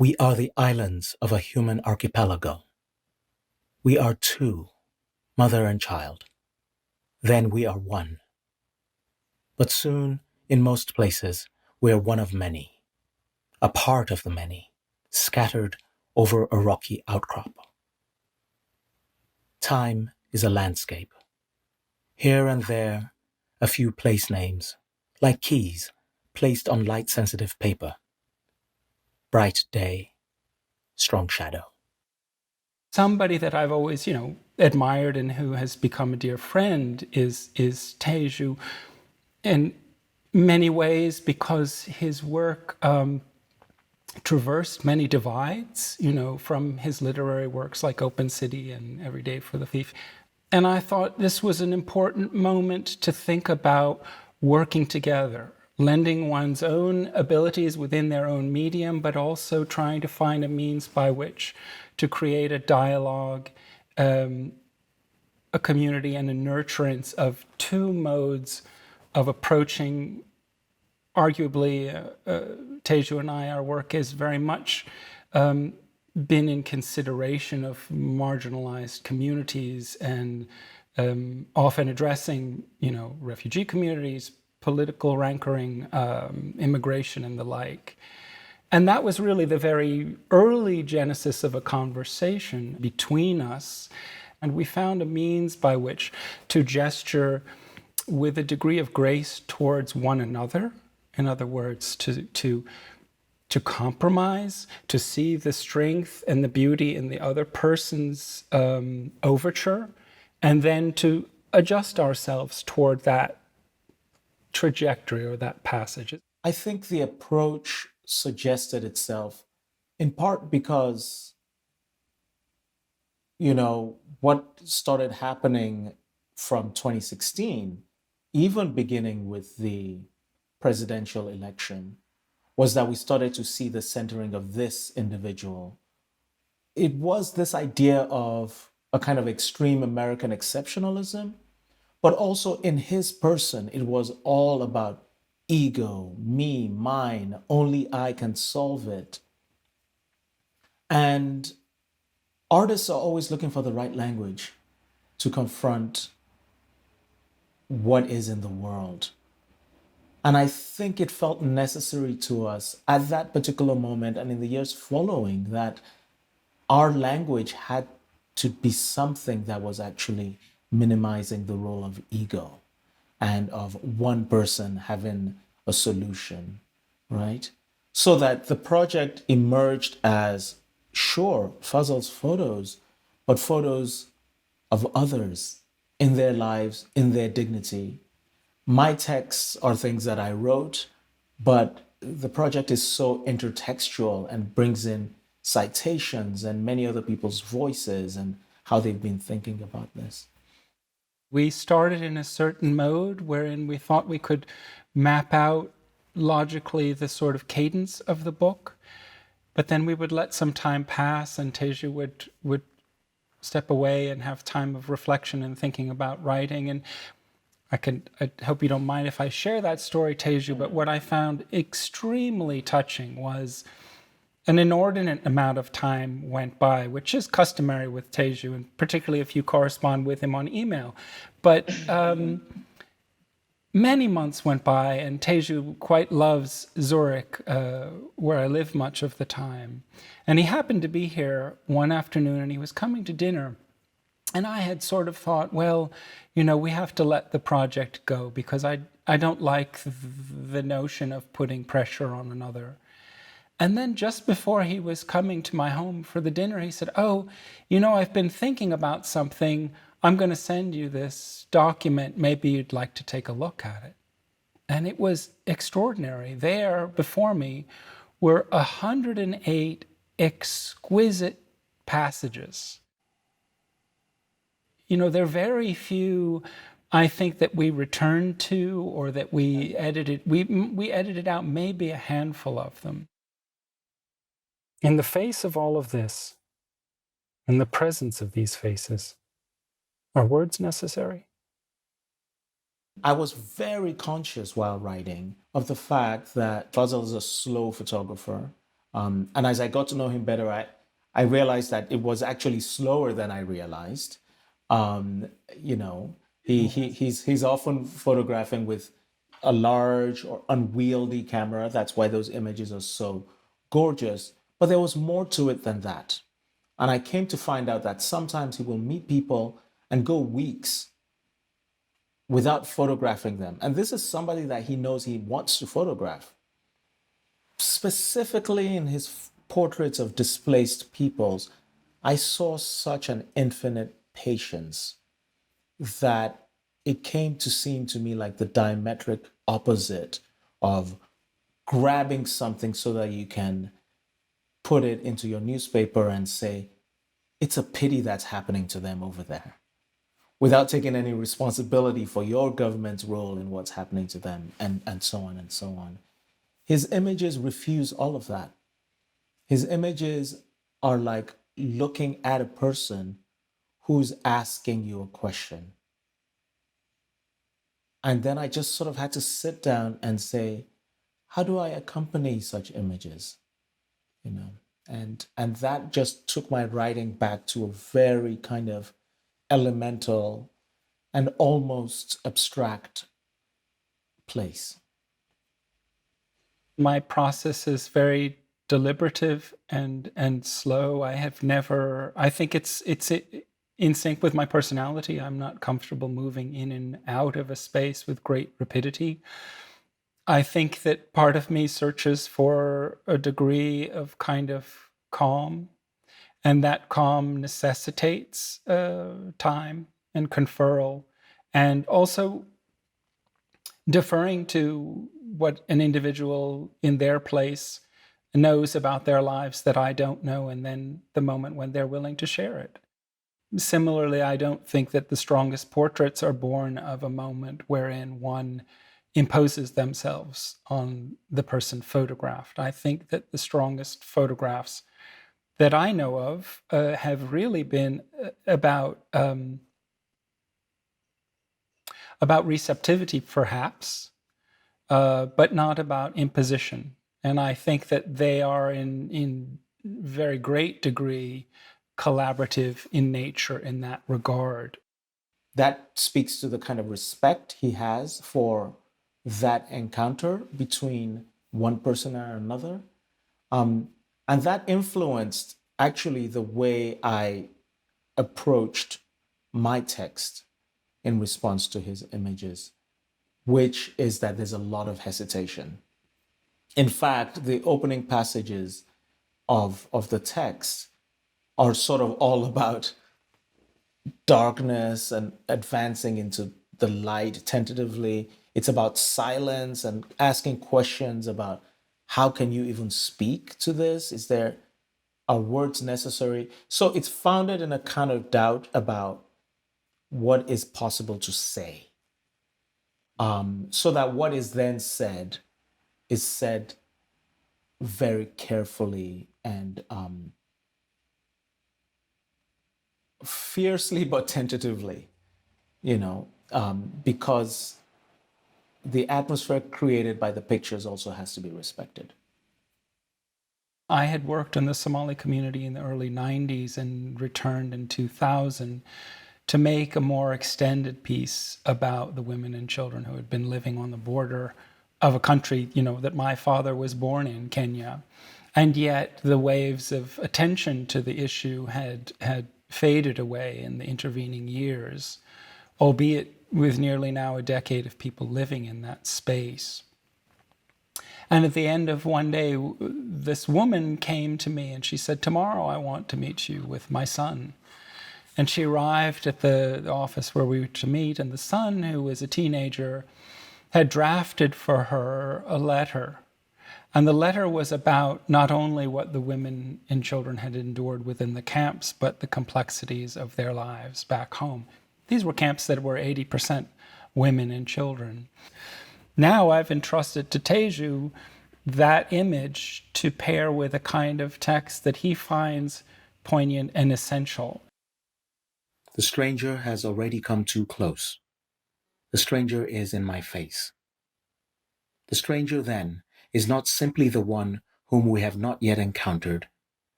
We are the islands of a human archipelago. We are two, mother and child. Then we are one. But soon, in most places, we are one of many, a part of the many, scattered over a rocky outcrop. Time is a landscape. Here and there, a few place names, like keys placed on light-sensitive paper. Bright day, strong shadow. Somebody that I've always, admired and who has become a dear friend is Teju, in many ways because his work traversed many divides, from his literary works like Open City and Every Day for the Thief. And I thought this was an important moment to think about working together, lending one's own abilities within their own medium, but also trying to find a means by which to create a dialogue, a community, and a nurturance of two modes of approaching. Arguably, Teju and I, our work has very much been in consideration of marginalized communities and often addressing, refugee communities, political rankering, immigration, and the like. And that was really the very early genesis of a conversation between us. And we found a means by which to gesture with a degree of grace towards one another. In other words, to compromise, to see the strength and the beauty in the other person's overture, and then to adjust ourselves toward that trajectory or that passage. I think the approach suggested itself in part because, what started happening from 2016, even beginning with the presidential election, was that we started to see the centering of this individual. It was this idea of a kind of extreme American exceptionalism, but also in his person, it was all about ego, me, mine, only I can solve it. And artists are always looking for the right language to confront what is in the world. And I think it felt necessary to us at that particular moment and in the years following that our language had to be something that was actually minimizing the role of ego and of one person having a solution, right? So that the project emerged as, sure, Fazl's photos, but photos of others in their lives, in their dignity. My texts are things that I wrote, but the project is so intertextual and brings in citations and many other people's voices and how they've been thinking about this. We started in a certain mode wherein we thought we could map out logically the sort of cadence of the book, but then we would let some time pass and Teju would step away and have time of reflection and thinking about writing. And I hope you don't mind if I share that story, Teju, but what I found extremely touching was an inordinate amount of time went by, which is customary with Teju, and particularly if you correspond with him on email. But many months went by, and Teju quite loves Zurich, where I live much of the time. And he happened to be here one afternoon, and he was coming to dinner. And I had sort of thought, well, we have to let the project go because I don't like the notion of putting pressure on another. And then just before he was coming to my home for the dinner, he said, oh, I've been thinking about something. I'm going to send you this document. Maybe you'd like to take a look at it. And it was extraordinary. There before me were 108 exquisite passages. There are very few, I think, that we returned to or that we edited. We edited out maybe a handful of them. In the face of all of this, in the presence of these faces, are words necessary? I was very conscious while writing of the fact that Fazl is a slow photographer. And as I got to know him better, I realized that it was actually slower than I realized. Um, you know, he's often photographing with a large or unwieldy camera. That's why those images are so gorgeous. But there was more to it than that. And I came to find out that sometimes he will meet people and go weeks without photographing them. And this is somebody that he knows he wants to photograph. Specifically in his portraits of displaced peoples, I saw such an infinite patience that it came to seem to me like the diametric opposite of grabbing something so that you can put it into your newspaper and say, it's a pity that's happening to them over there, without taking any responsibility for your government's role in what's happening to them, and so on and so on. His images refuse all of that. His images are like looking at a person who's asking you a question. And then I just sort of had to sit down and say, how do I accompany such images? You know, and that just took my writing back to a very kind of elemental and almost abstract place. My process is very deliberative and slow. I have never. I think it's in sync with my personality. I'm not comfortable moving in and out of a space with great rapidity. I think that part of me searches for a degree of kind of calm, and that calm necessitates time and conferral, and also deferring to what an individual in their place knows about their lives that I don't know, and then the moment when they're willing to share it. Similarly, I don't think that the strongest portraits are born of a moment wherein one imposes themselves on the person photographed. I think that the strongest photographs that I know of have really been about receptivity, perhaps, but not about imposition. And I think that they are in very great degree collaborative in nature in that regard. That speaks to the kind of respect he has for that encounter between one person and another. And that influenced actually the way I approached my text in response to his images, which is that there's a lot of hesitation. In fact, the opening passages of the text are sort of all about darkness and advancing into the light tentatively. It's about silence and asking questions about how can you even speak to this? Are words necessary? So it's founded in a kind of doubt about what is possible to say. So that what is then said is said very carefully and fiercely but tentatively, because the atmosphere created by the pictures also has to be respected. I had worked in the Somali community in the early 90s and returned in 2000 to make a more extended piece about the women and children who had been living on the border of a country, that my father was born in, Kenya. And yet the waves of attention to the issue had faded away in the intervening years, albeit with nearly now a decade of people living in that space. And at the end of one day, this woman came to me and she said, "Tomorrow I want to meet you with my son." And she arrived at the office where we were to meet, and the son, who was a teenager, had drafted for her a letter. And the letter was about not only what the women and children had endured within the camps, but the complexities of their lives back home. These were camps that were 80% women and children. Now I've entrusted to Teju that image to pair with a kind of text that he finds poignant and essential. The stranger has already come too close. The stranger is in my face. The stranger, then, is not simply the one whom we have not yet encountered,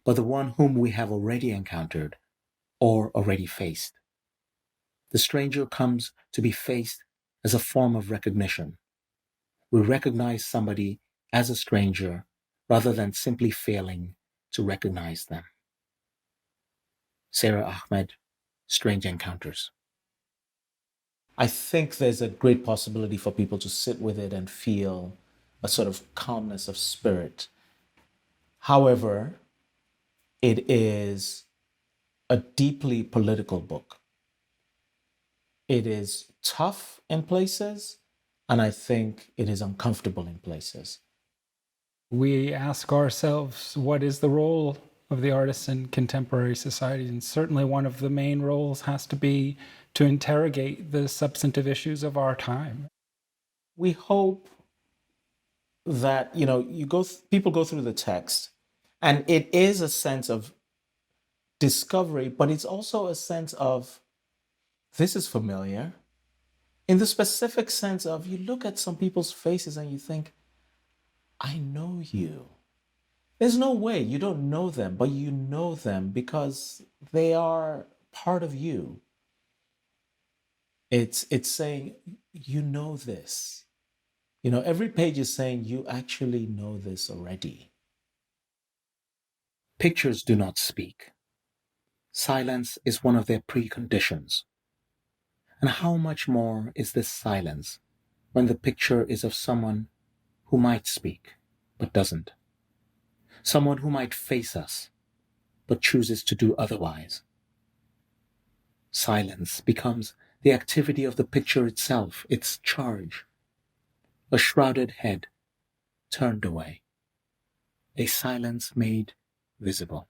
but the one whom we have already encountered or already faced. The stranger comes to be faced as a form of recognition. We recognize somebody as a stranger rather than simply failing to recognize them. Sarah Ahmed, Strange Encounters. I think there's a great possibility for people to sit with it and feel a sort of calmness of spirit. However, it is a deeply political book. It is tough in places, and I think it is uncomfortable in places. We ask ourselves, what is the role of the artist in contemporary society? And certainly one of the main roles has to be to interrogate the substantive issues of our time. We hope that, people go through the text, and it is a sense of discovery, but it's also a sense of, this is familiar. In the specific sense of, you look at some people's faces and you think, I know you. There's no way you don't know them, but you know them because they are part of you. It's saying, you know this. Every page is saying, you actually know this already. Pictures do not speak. Silence is one of their preconditions. And how much more is this silence when the picture is of someone who might speak, but doesn't? Someone who might face us, but chooses to do otherwise. Silence becomes the activity of the picture itself, its charge. A shrouded head turned away. A silence made visible.